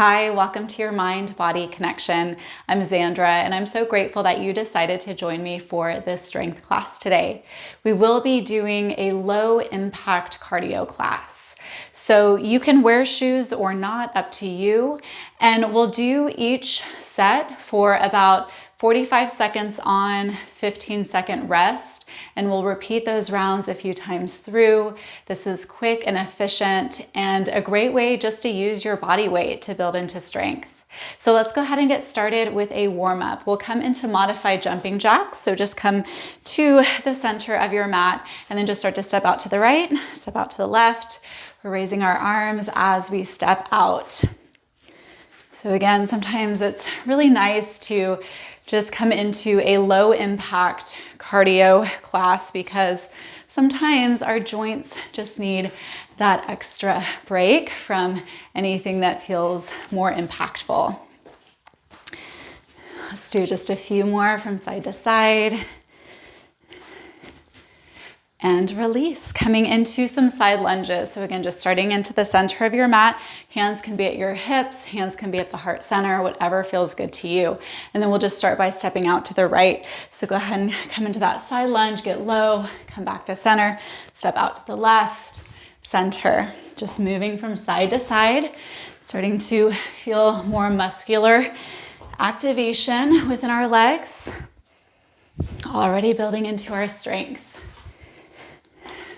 Hi, welcome to your mind-body connection. I'm Xandra, and I'm so grateful that you decided to join me for this strength class today. We will be doing a low-impact cardio class. So you can wear shoes or not, up to you. And we'll do each set for about 45 seconds on, 15-second rest, and we'll repeat those rounds a few times through. This is quick and efficient and a great way just to use your body weight to build into strength. So let's go ahead and get started with a warm-up. We'll come into modified jumping jacks. So just come to the center of your mat and then just start to step out to the right, step out to the left. We're raising our arms as we step out. So again, sometimes it's really nice to just come into a low impact cardio class because sometimes our joints just need that extra break from anything that feels more impactful. Let's do just a few more from side to side. And release, coming into some side lunges. So again, just starting into the center of your mat. Hands can be at your hips, hands can be at the heart center, whatever feels good to you. And then we'll just start by stepping out to the right. So go ahead and come into that side lunge, get low, come back to center, step out to the left, center. Just moving from side to side, starting to feel more muscular activation within our legs. Already building into our strength.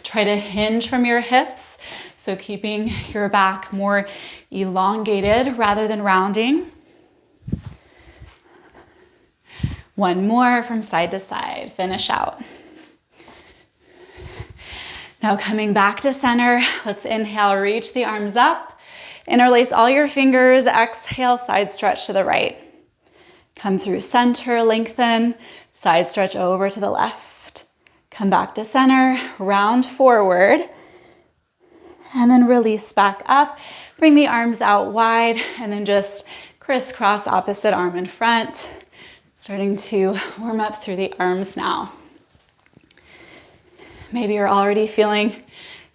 Try to hinge from your hips, so keeping your back more elongated rather than rounding. One more from side to side, finish out. Now coming back to center, let's inhale, reach the arms up, interlace all your fingers, exhale, side stretch to the right. Come through center, lengthen, side stretch over to the left. Come back to center, round forward, and then release back up. Bring the arms out wide, and then just crisscross opposite arm in front. Starting to warm up through the arms now. Maybe you're already feeling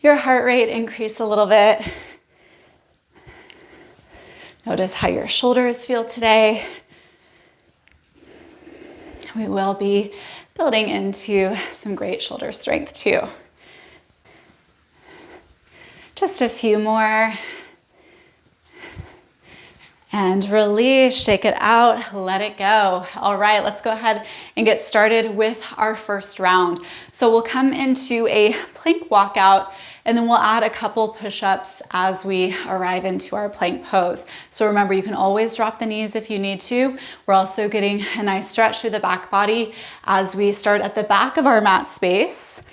your heart rate increase a little bit. Notice how your shoulders feel today. We will be building into some great shoulder strength too. Just a few more. And release, shake it out, let it go. All right, let's go ahead and get started with our first round. So we'll come into a plank walkout, and then we'll add a couple push-ups as we arrive into our plank pose. So remember, you can always drop the knees if you need to. We're also getting a nice stretch through the back body as we start at the back of our mat space.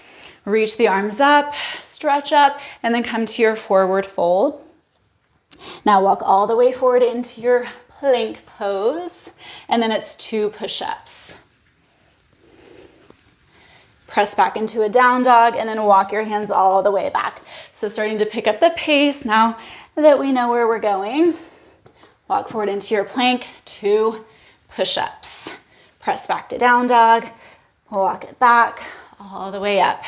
Reach the arms up, stretch up, and then come to your forward fold. Now walk all the way forward into your plank pose, and then it's 2 push-ups. Press back into a down dog, and then walk your hands all the way back. So starting to pick up the pace now that we know where we're going. Walk forward into your plank, 2 push-ups. Press back to down dog, walk it back all the way up.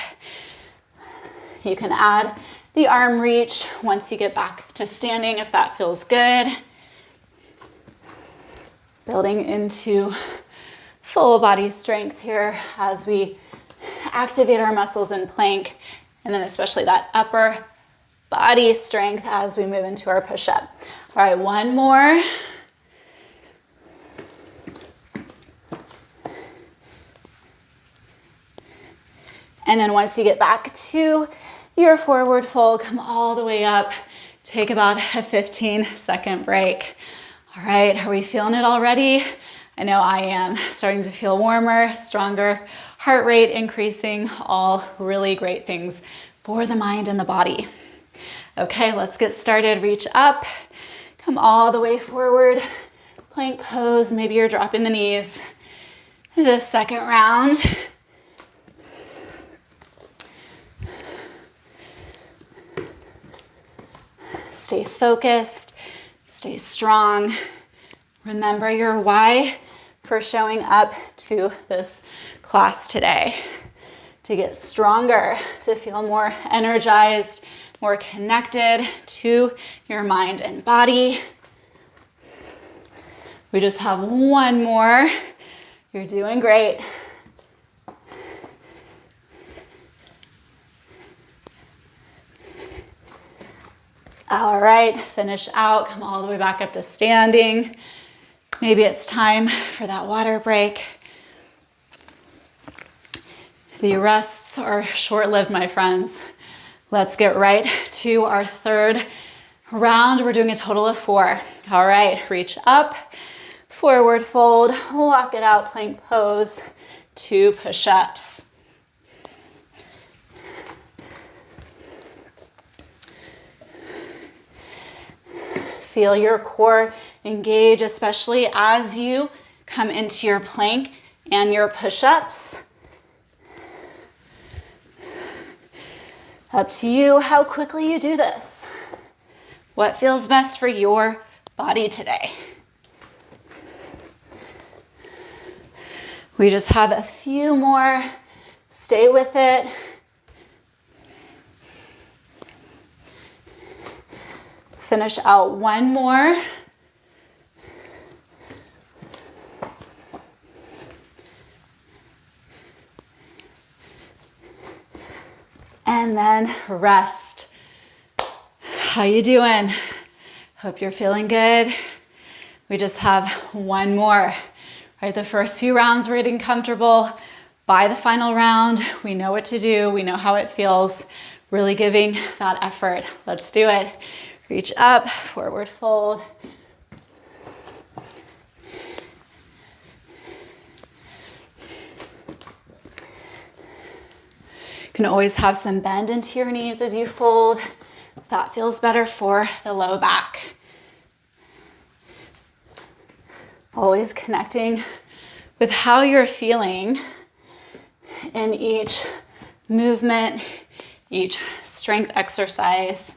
You can add the arm reach once you get back to standing if that feels good. Building into full body strength here as we activate our muscles in plank, and then especially that upper body strength as we move into our push-up. All right, one more. And then once you get back to your forward fold, come all the way up. Take about a 15-second break. All right, are we feeling it already? I know I am. Starting to feel warmer, stronger, heart rate increasing, all really great things for the mind and the body. Okay, let's get started. Reach up, come all the way forward. Plank pose, maybe you're dropping the knees. The second round. Stay focused, stay strong. Remember your why for showing up to this class today. To get stronger, to feel more energized, more connected to your mind and body. We just have one more. You're doing great. All right, finish out, come all the way back up to standing. Maybe it's time for that water break. The rests are short-lived, my friends. Let's get right to our third round. We're doing a total of 4. All right, reach up, forward fold, walk it out, plank pose, 2 push-ups. Feel your core engage, especially as you come into your plank and your push-ups. Up to you how quickly you do this. What feels best for your body today? We just have a few more. Stay with it. Finish out one more. And then rest. How you doing? Hope you're feeling good. We just have one more. Right, the first few rounds we're getting comfortable. By the final round, we know what to do. We know how it feels. Really giving that effort. Let's do it. Reach up, forward fold. You can always have some bend into your knees as you fold. That feels better for the low back. Always connecting with how you're feeling in each movement, each strength exercise.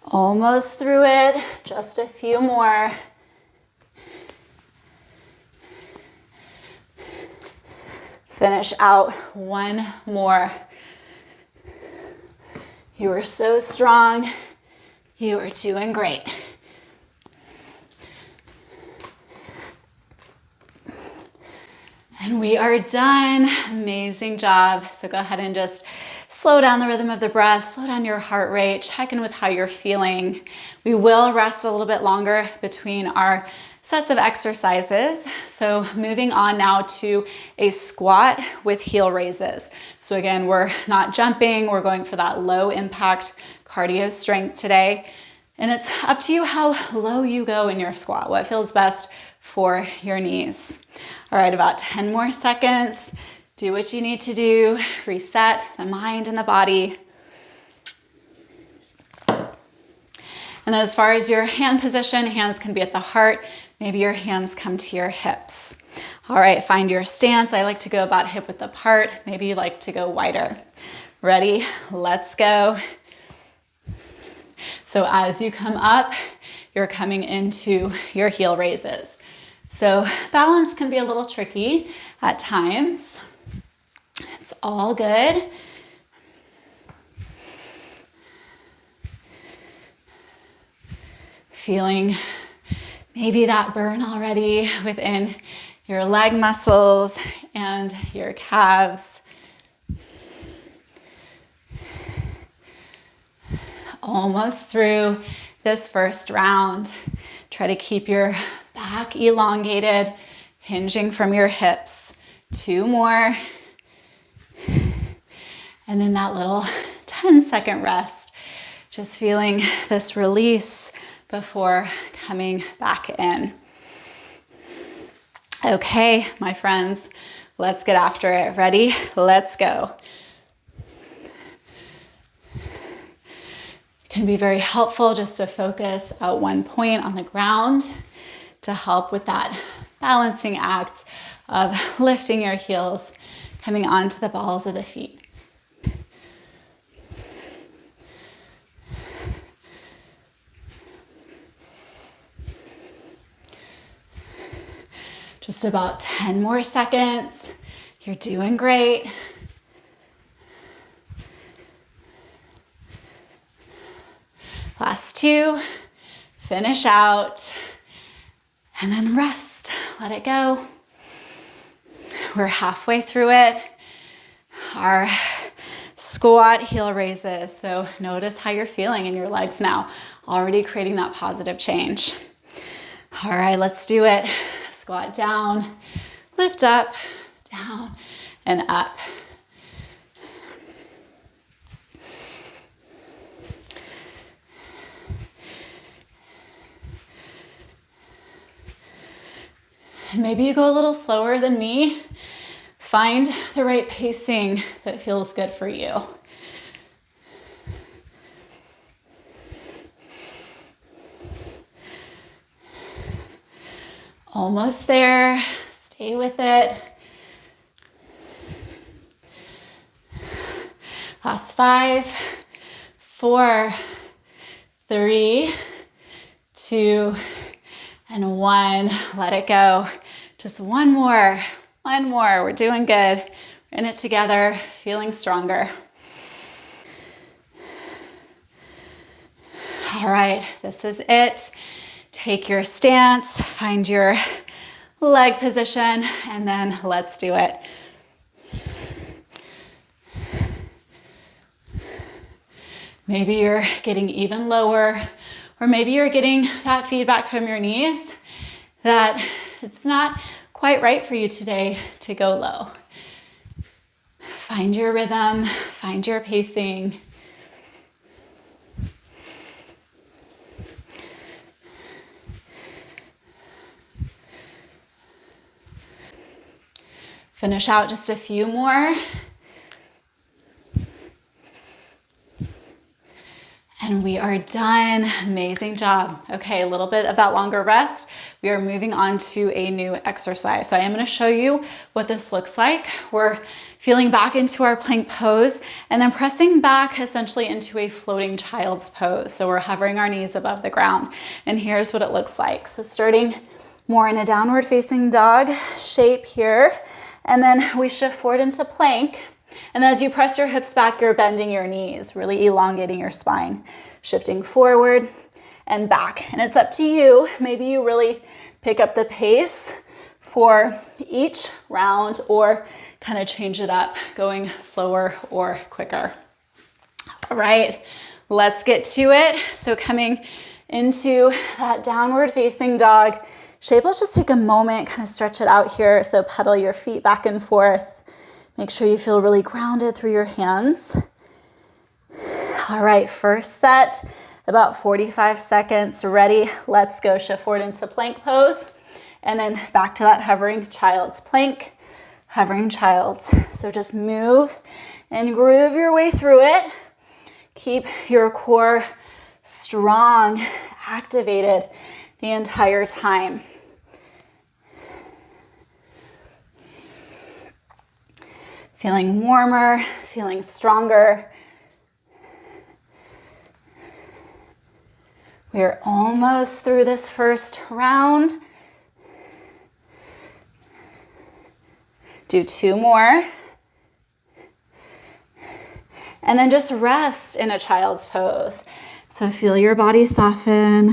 Almost through it, just a few more. Finish out one more. You are so strong. You are doing great. And we are done. Amazing job. So go ahead and just slow down the rhythm of the breath, slow down your heart rate, check in with how you're feeling. We will rest a little bit longer between our sets of exercises. So moving on now to a squat with heel raises. So again, we're not jumping, we're going for that low impact cardio strength today. And it's up to you how low you go in your squat, what feels best for your knees. All right, about 10 more seconds. Do what you need to do. Reset the mind and the body. And as far as your hand position, hands can be at the heart. Maybe your hands come to your hips. All right, find your stance. I like to go about hip width apart. Maybe you like to go wider. Ready? Let's go. So as you come up, you're coming into your heel raises. So balance can be a little tricky at times. It's all good. Feeling maybe that burn already within your leg muscles and your calves. Almost through this first round. Try to keep your back elongated, hinging from your hips. 2 more. And then that little 10-second rest. Just feeling this release before coming back in. Okay, my friends, let's get after it. Ready? Let's go. It can be very helpful just to focus at one point on the ground to help with that balancing act of lifting your heels, coming onto the balls of the feet. Just about 10 more seconds. You're doing great. Last 2. Finish out. And then rest. Let it go. We're halfway through it. Our squat heel raises. So notice how you're feeling in your legs now. Already creating that positive change. All right, let's do it. Squat down, lift up, down, and up. And maybe you go a little slower than me. Find the right pacing that feels good for you. Almost there. Stay with it. Last 5, 4, 3, 2, and 1. Let it go. Just one more. We're doing good. We're in it together, feeling stronger. All right, this is it. Take your stance, find your leg position, and then let's do it. Maybe you're getting even lower, or maybe you're getting that feedback from your knees that it's not quite right for you today to go low. Find your rhythm, find your pacing. Finish out just a few more. And we are done. Amazing job. Okay, a little bit of that longer rest. We are moving on to a new exercise. So I am going to show you what this looks like. We're feeling back into our plank pose and then pressing back essentially into a floating child's pose. So we're hovering our knees above the ground. And here's what it looks like. So starting more in a downward facing dog shape here. And then we shift forward into plank. And as you press your hips back, you're bending your knees, really elongating your spine, shifting forward and back. And it's up to you. Maybe you really pick up the pace for each round or kind of change it up, going slower or quicker. All right, let's get to it. So coming into that downward facing dog shape, let's just take a moment, kind of stretch it out here. So pedal your feet back and forth. Make sure you feel really grounded through your hands. All right, first set, about 45 seconds. Ready? Let's go. Shift forward into plank pose. And then back to that hovering child's plank, hovering child's. So just move and groove your way through it. Keep your core strong, activated the entire time. Feeling warmer, feeling stronger. We're almost through this first round. Do 2 more. And then just rest in a child's pose. So feel your body soften.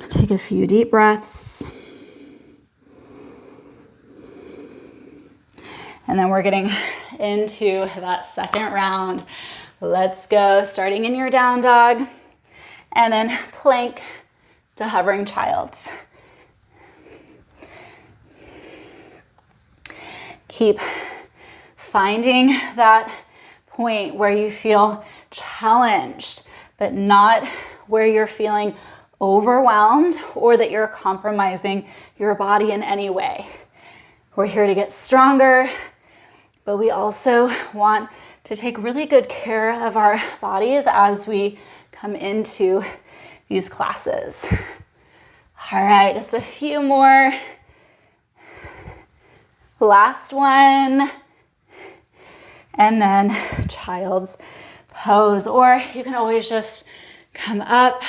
Take a few deep breaths. And then we're getting into that second round. Let's go, starting in your down dog, and then plank to hovering child's. Keep finding that point where you feel challenged, but not where you're feeling overwhelmed or that you're compromising your body in any way. We're here to get stronger, but we also want to take really good care of our bodies as we come into these classes. All right, just a few more. Last one. And then child's pose, or you can always just come up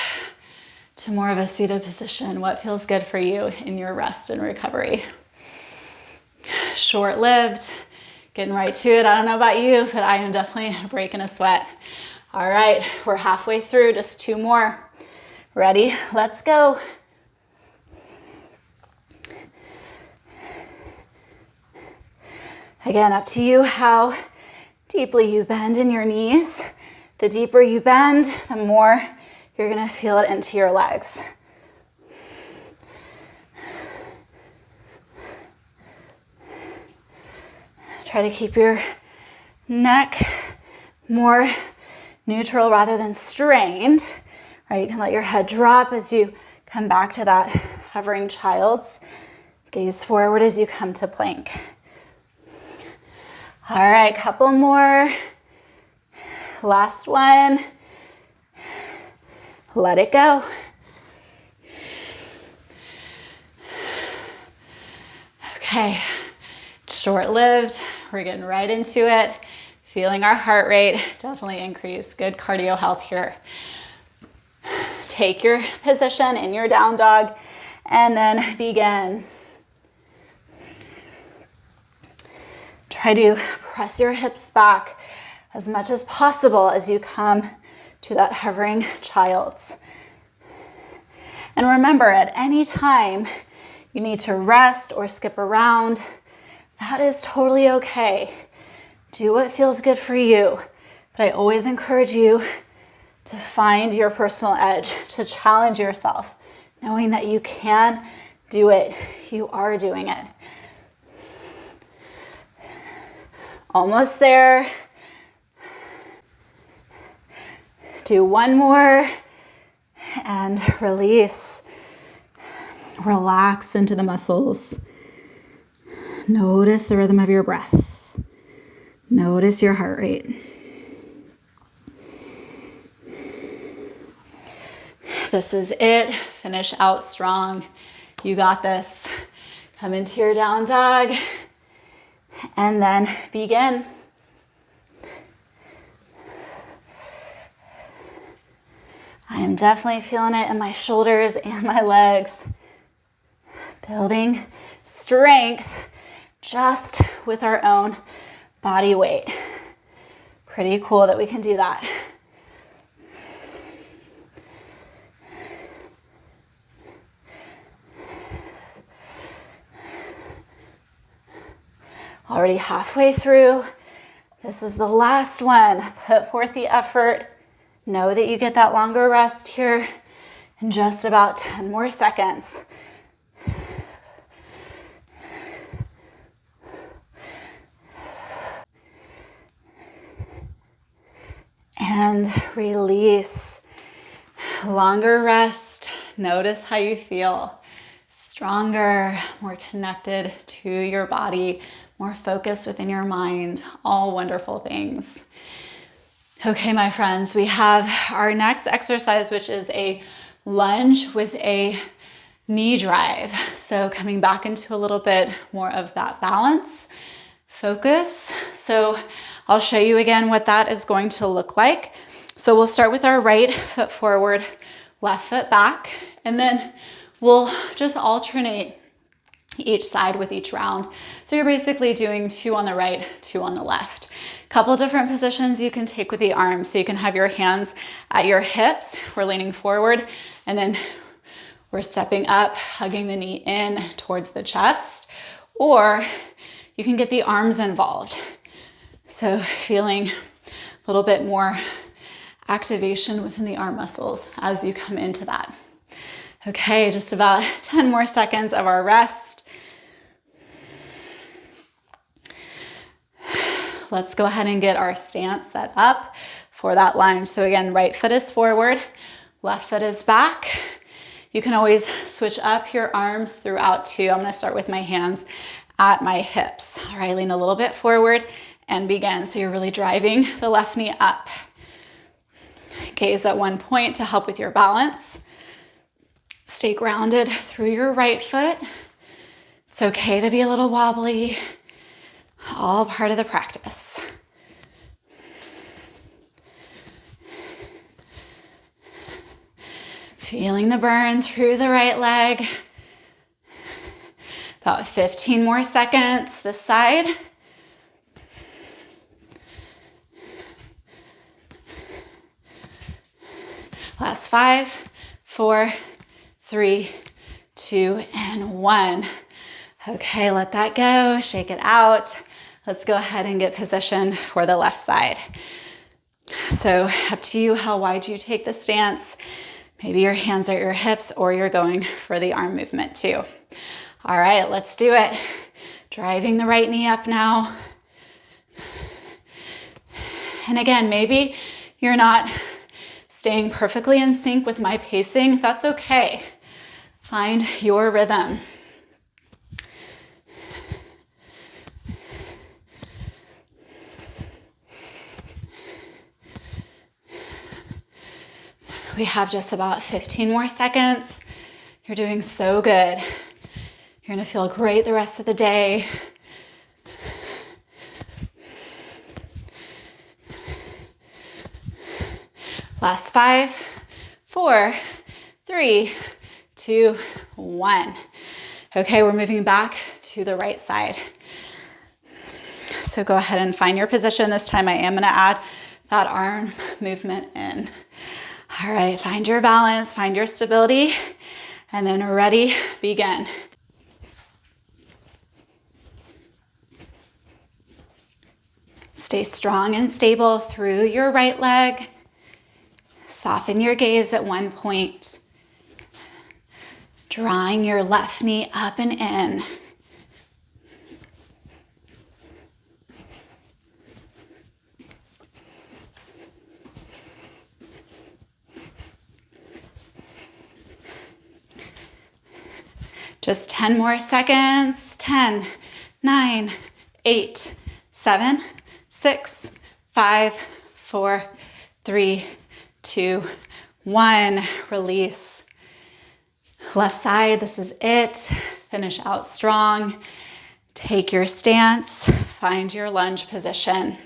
to more of a seated position. What feels good for you in your rest and recovery? Short-lived. Getting right to it. I don't know about you, but I am definitely breaking a sweat. All right, we're halfway through, just 2 more. Ready? Let's go. Again, up to you how deeply you bend in your knees. The deeper you bend, the more you're gonna feel it into your legs. Try to keep your neck more neutral rather than strained. Right, you can let your head drop as you come back to that hovering child's. Gaze forward as you come to plank. All right, couple more. Last one. Let it go. Okay, short-lived. We're getting right into it. Feeling our heart rate definitely increase. Good cardio health here. Take your position in your down dog and then begin. Try to press your hips back as much as possible as you come to that hovering child's. And remember, at any time you need to rest or skip around, that is totally okay. Do what feels good for you. But I always encourage you to find your personal edge, to challenge yourself, knowing that you can do it. You are doing it. Almost there. Do one more and release. Relax into the muscles. Notice the rhythm of your breath. Notice your heart rate. This is it. Finish out strong. You got this. Come into your down dog and then begin. I am definitely feeling it in my shoulders and my legs. Building strength just with our own body weight. Pretty cool that we can do that. Already halfway through. This is the last one. Put forth the effort. Know that you get that longer rest here in just about 10 more seconds. And release. Longer rest. Notice how you feel. Stronger, more connected to your body, more focused within your mind. All wonderful things. Okay, my friends, we have our next exercise, which is a lunge with a knee drive. So coming back into a little bit more of that balance, focus. So I'll show you again what that is going to look like. So we'll start with our right foot forward, left foot back, and then we'll just alternate each side with each round. So you're basically doing 2 on the right, 2 on the left. Couple different positions you can take with the arms. So you can have your hands at your hips. We're leaning forward and then we're stepping up, hugging the knee in towards the chest, or you can get the arms involved. So feeling a little bit more activation within the arm muscles as you come into that. Okay, just about 10 more seconds of our rest. Let's go ahead and get our stance set up for that lunge. So again, right foot is forward, left foot is back. You can always switch up your arms throughout too. I'm gonna start with my hands at my hips. All right, lean a little bit forward and begin. So you're really driving the left knee up. Gaze at one point to help with your balance. Stay grounded through your right foot. It's okay to be a little wobbly. All part of the practice. Feeling the burn through the right leg. About 15 more seconds this side. Last 5, 4, 3, 2, and 1. Okay, let that go, shake it out. Let's go ahead and get positioned for the left side. So up to you how wide you take the stance. Maybe your hands are at your hips or you're going for the arm movement too. All right, let's do it. Driving the right knee up now. And again, maybe you're not staying perfectly in sync with my pacing. That's okay. Find your rhythm. We have just about 15 more seconds. You're doing so good. You're gonna feel great the rest of the day. Last 5, 4, 3, 2, 1. Okay, we're moving back to the right side. So go ahead and find your position. This time I am gonna add that arm movement in. All right, find your balance, find your stability, and then ready, begin. Stay strong and stable through your right leg. Soften your gaze at one point. Drawing your left knee up and in. Just 10 more seconds. 10, 9, 8, 7, 6, 5, 4, 3, 2, 1. Release. Left side, this is it. Finish out strong. Take your stance. Find your lunge position.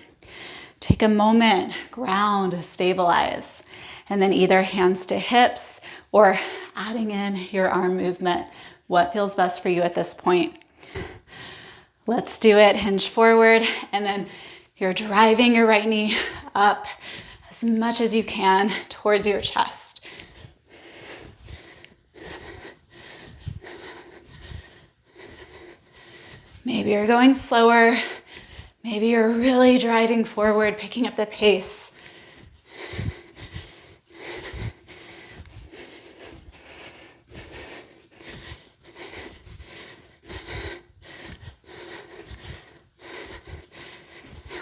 Take a moment, ground, stabilize. And then either hands to hips or adding in your arm movement. What feels best for you at this point? Let's do it. Hinge forward, and then you're driving your right knee up as much as you can towards your chest. Maybe you're going slower. Maybe you're really driving forward, picking up the pace.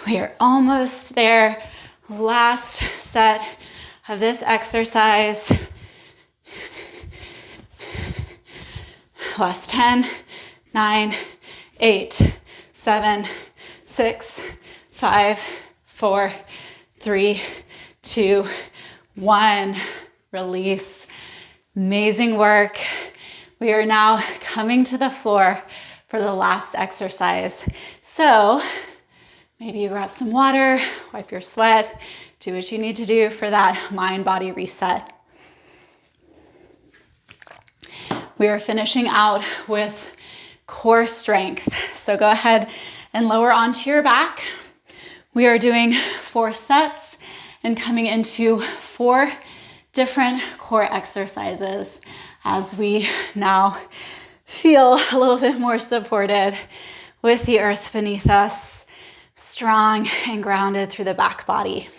We are almost there. Last set of this exercise. Last 10, 9, 8, 7, 6, 5, 4, 3, 2, 1. Release. Amazing work. We are now coming to the floor for the last exercise. So maybe you grab some water, wipe your sweat, do what you need to do for that mind-body reset. We are finishing out with core strength. So go ahead and lower onto your back. We are doing 4 sets and coming into 4 different core exercises as we now feel a little bit more supported with the earth beneath us, strong and grounded through the back body.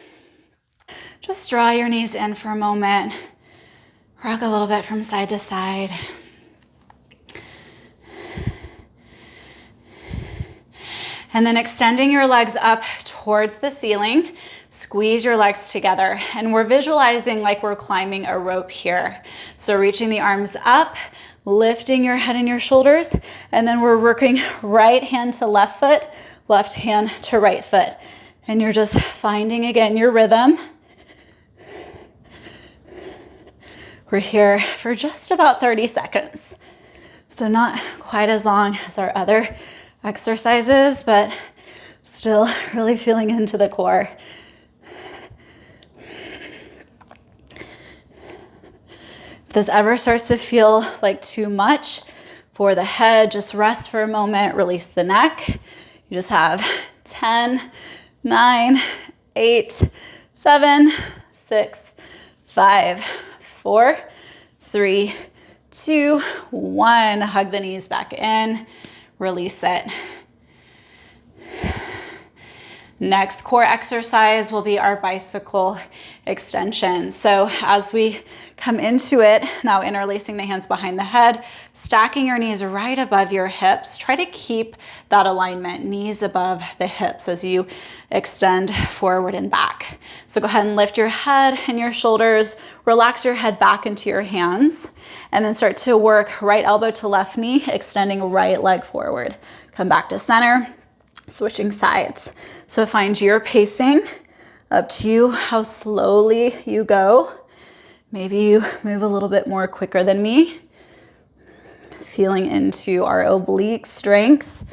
Just draw your knees in for a moment. Rock a little bit from side to side. And then extending your legs up towards the ceiling, squeeze your legs together. And we're visualizing like we're climbing a rope here. So reaching the arms up, lifting your head and your shoulders, and then we're working right hand to left foot, left hand to right foot. And you're just finding, again, your rhythm. We're here for just about 30 seconds. So not quite as long as our other exercises, but still really feeling into the core. If this ever starts to feel like too much for the head, just rest for a moment, release the neck. You just have 10, 9, 8, 7, 6, 5, 4, 3, 2, 1. Hug the knees back in, release it. Next core exercise will be our bicycle extension. So as we come into it, now interlacing the hands behind the head, stacking your knees right above your hips. Try to keep that alignment, knees above the hips as you extend forward and back. So go ahead and lift your head and your shoulders, relax your head back into your hands, and then start to work right elbow to left knee, extending right leg forward. Come back to center. Switching sides. So find your pacing, up to you how slowly you go. Maybe you move a little bit more quicker than me. Feeling into our oblique strength.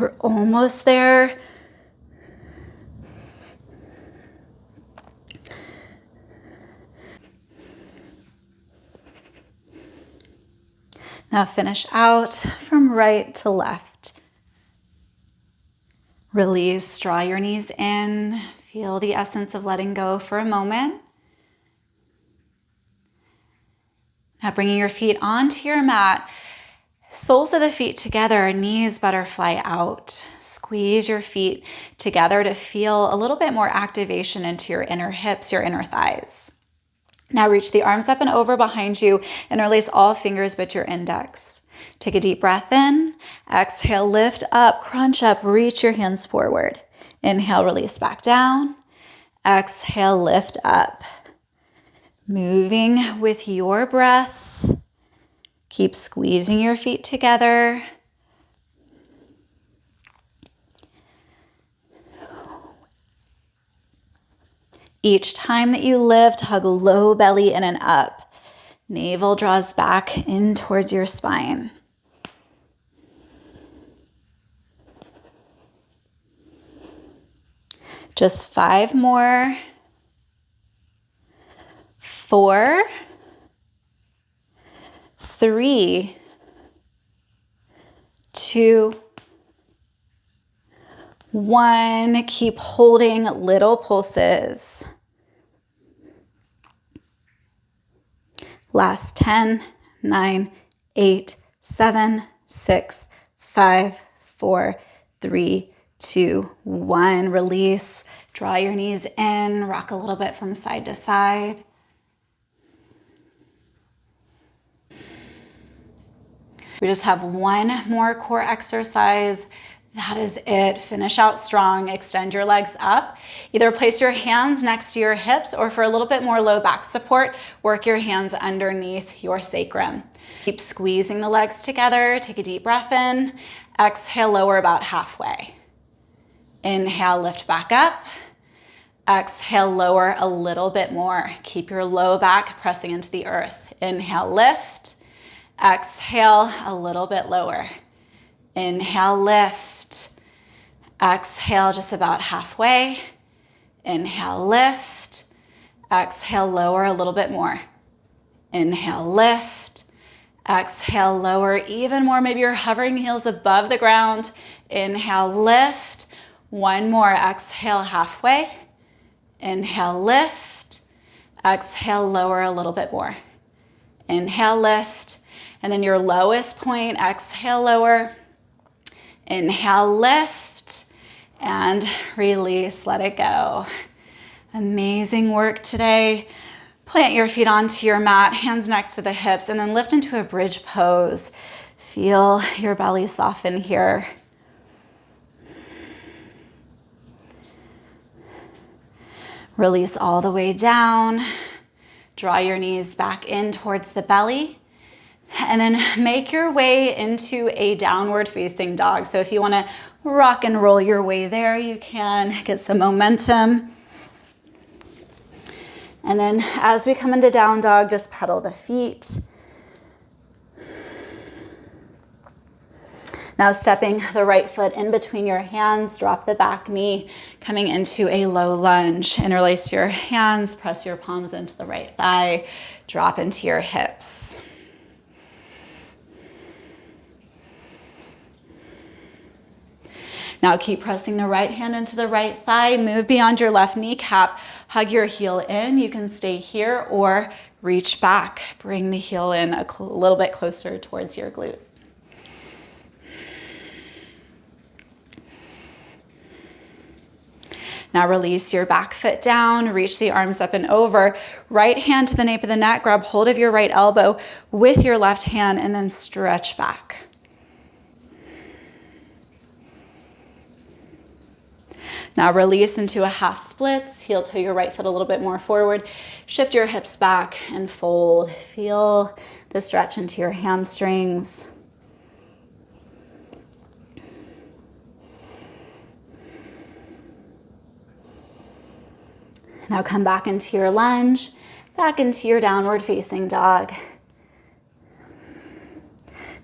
We're almost there. Now finish out from right to left. Release, draw your knees in. Feel the essence of letting go for a moment. Now bringing your feet onto your mat. Soles of the feet together, knees butterfly out. Squeeze your feet together to feel a little bit more activation into your inner hips, your inner thighs. Now reach the arms up and over behind you. Interlace all fingers but your index. Take a deep breath in. Exhale, lift up, crunch up, reach your hands forward. Inhale, release back down. Exhale, lift up. Moving with your breath. Keep squeezing your feet together. Each time that you lift, hug low belly in and up. Navel draws back in towards your spine. Just 5 more. 4, 3, 2, 1. Keep holding little pulses. Last 10, 9, 8, 7, 6, 5, 4, 3, 2, 1. Release. Draw your knees in. Rock a little bit from side to side. We just have one more core exercise. That is it. Finish out strong. Extend your legs up. Either place your hands next to your hips, or for a little bit more low back support, work your hands underneath your sacrum. Keep squeezing the legs together. Take a deep breath in. Exhale, lower about halfway. Inhale, lift back up. Exhale, lower a little bit more. Keep your low back pressing into the earth. Inhale, lift. Exhale, a little bit lower. Inhale, lift. Exhale, just about halfway. Inhale, lift. Exhale, lower a little bit more. Inhale, lift. Exhale, lower even more. Maybe you're hovering heels above the ground. Inhale, lift. One more. Exhale, halfway. Inhale, lift. Exhale, lower a little bit more. Inhale, lift. And then your lowest point, exhale, lower. Inhale, lift. And release, let it go. Amazing work today. Plant your feet onto your mat, hands next to the hips, and then lift into a bridge pose. Feel your belly soften here. Release all the way down. Draw your knees back in towards the belly. And then make your way into a downward facing dog. So if you want to rock and roll your way there, you can get some momentum. And then as we come into down dog, just pedal the feet. Now stepping the right foot in between your hands, drop the back knee, coming into a low lunge. Interlace your hands, press your palms into the right thigh, drop into your hips. Now keep pressing the right hand into the right thigh, move beyond your left kneecap, hug your heel in. You can stay here or reach back. Bring the heel in a little bit closer towards your glute. Now release your back foot down, reach the arms up and over. Right hand to the nape of the neck, grab hold of your right elbow with your left hand and then stretch back. Now release into a half splits, heel toe your right foot a little bit more forward. Shift your hips back and fold. Feel the stretch into your hamstrings. Now come back into your lunge, back into your downward facing dog.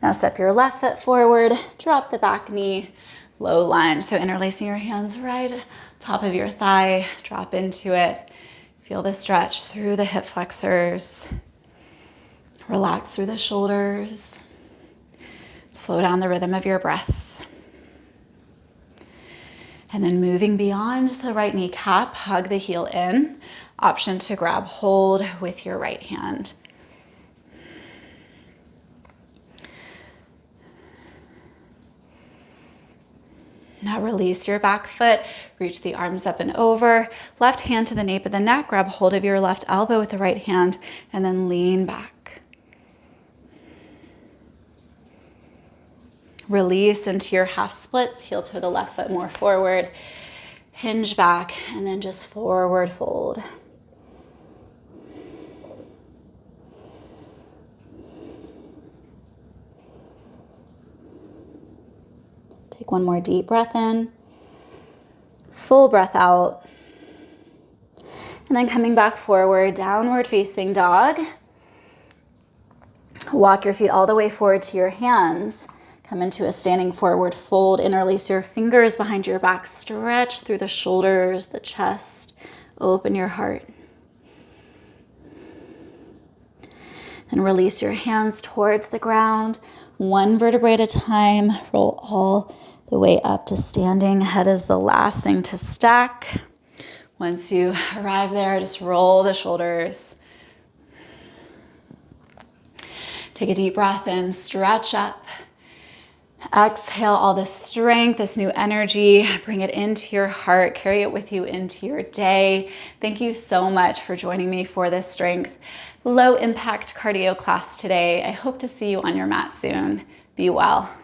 Now step your left foot forward, drop the back knee, low lunge. So interlacing your hands right top of your thigh, drop into it. Feel the stretch through the hip flexors. Relax through the shoulders. Slow down the rhythm of your breath. And then moving beyond the right kneecap, hug the heel in. Option to grab hold with your right hand. Now release your back foot, reach the arms up and over. Left hand to the nape of the neck, grab hold of your left elbow with the right hand, and then lean back. Release into your half splits, heel toe the left foot more forward. Hinge back, and then just forward fold. Take one more deep breath in, full breath out, and then coming back forward, downward facing dog. Walk your feet all the way forward to your hands. Come into a standing forward fold, interlace your fingers behind your back, stretch through the shoulders, the chest, open your heart. And release your hands towards the ground, one vertebrae at a time. Roll all the way up to standing. Head is the last thing to stack. Once you arrive there, just roll the shoulders. Take a deep breath in, stretch up. Exhale all this strength, this new energy, bring it into your heart, carry it with you into your day. Thank you so much for joining me for this strength, low impact cardio class today. I hope to see you on your mat soon. Be well.